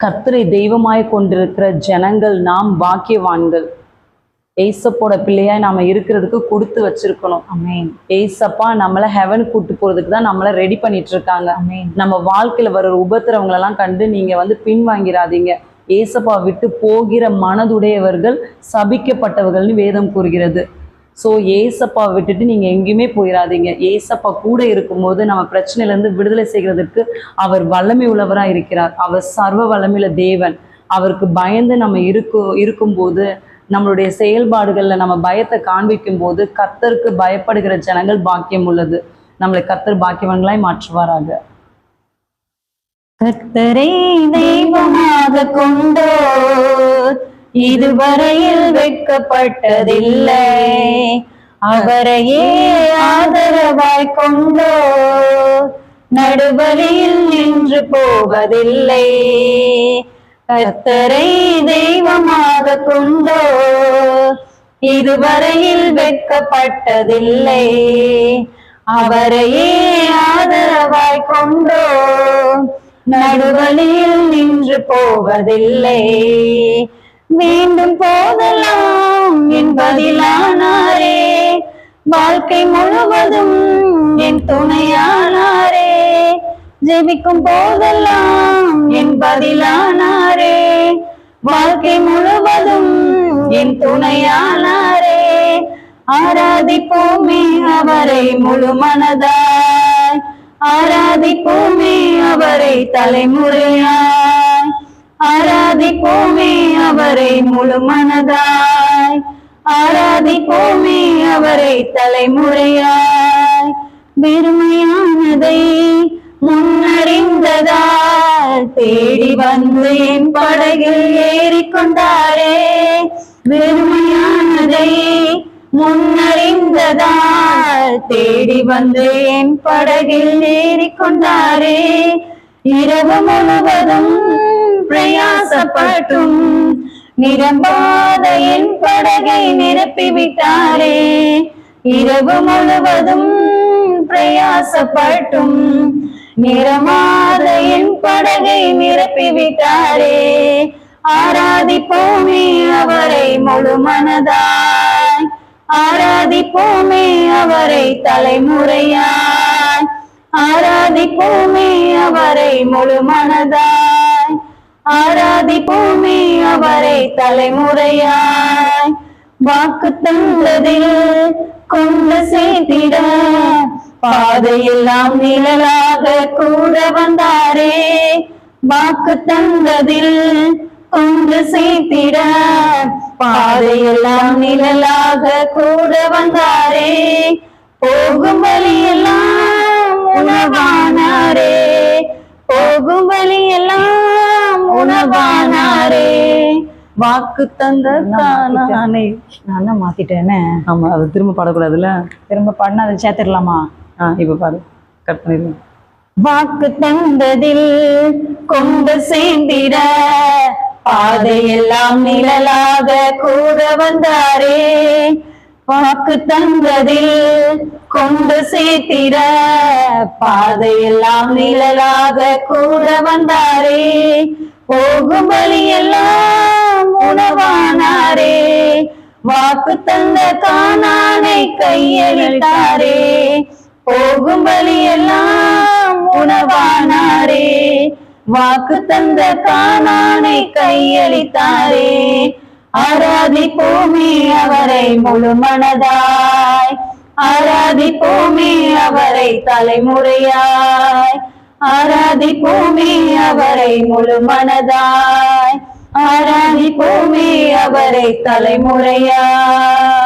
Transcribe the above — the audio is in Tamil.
கர்த்தரை தெய்வமாய் கொண்டிருக்கிற ஜனங்கள் நாம் பாக்கியவான்கள். ஏசப்போட பிள்ளையாய் நாம இருக்கிறதுக்கு கொடுத்து வச்சிருக்கணும். ஆமென். ஏசப்பா நம்மளை ஹெவனுக்கு கூட்டு போறதுக்கு தான் நம்மளை ரெடி பண்ணிட்டு இருக்காங்க. ஆமென். நம்ம வாழ்க்கையில வர உபத்திரவங்களெல்லாம் கண்டு நீங்க பின்வாங்கிறாதீங்க. ஏசப்பா விட்டு போகிற மனதுடையவர்கள் சபிக்கப்பட்டவர்கள்னு வேதம் கூறுகிறது. ஸோ ஏசப்பா விட்டுட்டு நீங்கள் எங்கேயுமே போயிடாதீங்க. ஏசப்பா கூட இருக்கும்போது நம்ம பிரச்சனையிலேருந்து விடுதலை செய்கிறதுக்கு அவர் வல்லமை உள்ளவராக இருக்கிறார். அவர் சர்வ வல்லமையுள்ள தேவன். அவருக்கு பயந்து நம்ம இருக்கும்போது நம்மளுடைய செயல்பாடுகளில் நம்ம பயத்தை காண்பிக்கும் போது கர்த்தருக்கு பயப்படுகிற ஜனங்கள் பாக்கியம் உள்ளது. நம்மளை கர்த்தர் பாக்கியவான்களாய் மாற்றுவாராக. கர்த்தரை தெய்வமாக கொண்டோர் இதுவரையில் வெட்கப்பட்டதில்லை. அவரையே ஆதரவாய் கொண்டோர் நடுவழியில் நின்று போவதில்லை. கர்த்தரை தெய்வமாக கொண்டோர் இதுவரையில் வெட்கப்பட்டதில்லை. அவரையே ஆதரவாய் கொண்டோர் நடுவழியில் நின்று போவதில்லை. வேண்டும் போதெல்லாம் என் பதிலானாரே, வாழ்க்கை முழுவதும் என் துணையானாரே. ஜெபிக்கும் போதெல்லாம் என் பதிலானாரே, வாழ்க்கை முழுவதும் என் துணையானாரே. ஆராதிப்போமே அவரை முழு மனதாய், ஆராதிப்போமே அவரை தலைமுறையாய், ஆராதிப்போமே அவரை முழு மனதாய், ஆராதிப்போமே அவரை தலைமுறையாய். வெறுமையானதை முன்னறிந்ததால் தேடி வந்து என் படகில் ஏறிக்கொண்டாரே. வெறுமையானதை முன்னறிந்ததால் தேடி வந்து என் படகில் ஏறிக்கொண்டாரே. இரவு முழுவதும் பிரயாசப்பட்டும் நிரம்பாத என் படகை நிரப்பிவிட்டாரே. இரவு முழுவதும் பிரயாசப்பட்டும் நிரம்பாத என் படகை நிரப்பிவிட்டாரே. ஆராதிப்போமே அவரை முழு மனதாய், ஆராதிப்போமே அவரை தலைமுறையாய், ஆராதிப்போமே அவரை முழு மனதாய், ஆராதிப்போமே அவரை தலைமுறையாய். வாக்கு தந்ததில் கொண்டு சேர்த்திட பாதையெல்லாம் நிழலாக கூட வந்தாரே. வாக்கு தந்ததில் கொண்டு சேர்த்திட பாதையெல்லாம் நிழலாக கூட வந்தாரே. போகும் வழியெல்லாம் உணவானாரே, போகும் வழியெல்லாம் உணவானாரே. வாக்கு தந்த நானே நான் தான் மாத்திட்டேனே. ஆமா, அது திரும்ப பாடக்கூடாதுல்ல. திரும்ப பாடினா அதை சேர்த்துடலாமா? இப்ப பாரு, கட் பண்ணிடலாம். வாக்கு தந்ததில் கொண்டு சேர்ந்திட பாதையெல்லாம் நிழலாக கூட வந்தாரே. வாக்கு தந்ததில் கொண்டு சேர்த்திட பாதையெல்லாம் நிழலாக கூட வந்தாரே. போகும் வழியெல்லாம் உணவானாரே, வாக்கு தந்த கானானை கையளித்தாரே. போகும் வழியெல்லாம் உணவானாரே, வாக்கு தந்த கானானை கையளித்தாரே. ஆராதிப்போமே அவரை முழு மனதாய், ஆராதிப்போமே அவரை தலைமுறையாய், ஆராதிப்போமே அவரை முழு மனதாய், ஆராதிப்போமே அவரை தலைமுறையாய்.